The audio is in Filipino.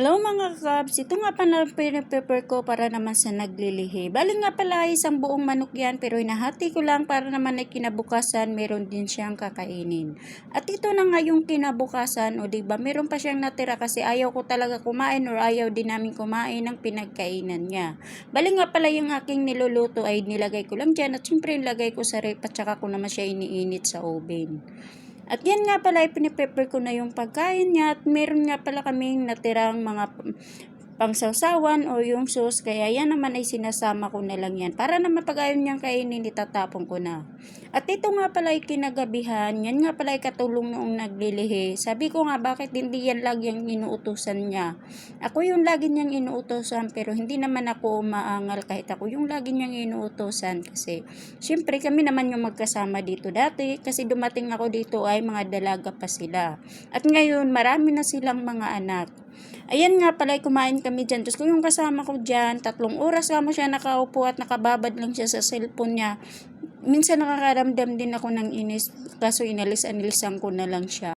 Hello mga kabs, ito nga pala pinaprepare ko para naman sa naglilihi. Bali nga pala isang buong manok yan pero hinahati ko lang para naman ay kinabukasan meron din siyang kakainin. At ito na nga yung kinabukasan o diba meron pa siyang natira kasi ayaw ko talaga kumain or ayaw din namin kumain ng pinagkainan niya. Bali nga pala yung aking niluluto ay nilagay ko lang dyan at syempre nilagay ko sa rep at saka ko naman siya iniinit sa oven. At yan nga pala, piniprepare ko na yung pagkain niya at meron nga pala kaming natirang mga pangsawsawan o yung sauce, kaya yan naman ay sinasama ko na lang yan. Para naman pag ayaw niyang kainin, itatapon ko na. At ito nga pala ay kinagabihan, yan nga pala ay katulong noong naglilihi. Sabi ko nga bakit hindi yan lagi ang inuutusan niya. Ako yung lagi niyang inuutosan pero hindi naman ako umaangal kahit ako yung lagi niyang inuutosan kasi syempre kami naman yung magkasama dito dati kasi dumating ako dito ay mga dalaga pa sila. At ngayon marami na silang mga anak. Ayan nga pala, kumain kami dyan. Tapos yung kasama ko dyan, 3 oras kamo siya nakaupo at nakababad lang siya sa cellphone niya. Minsan nakakaramdam din ako ng inis, kaso inalisan ko na lang siya.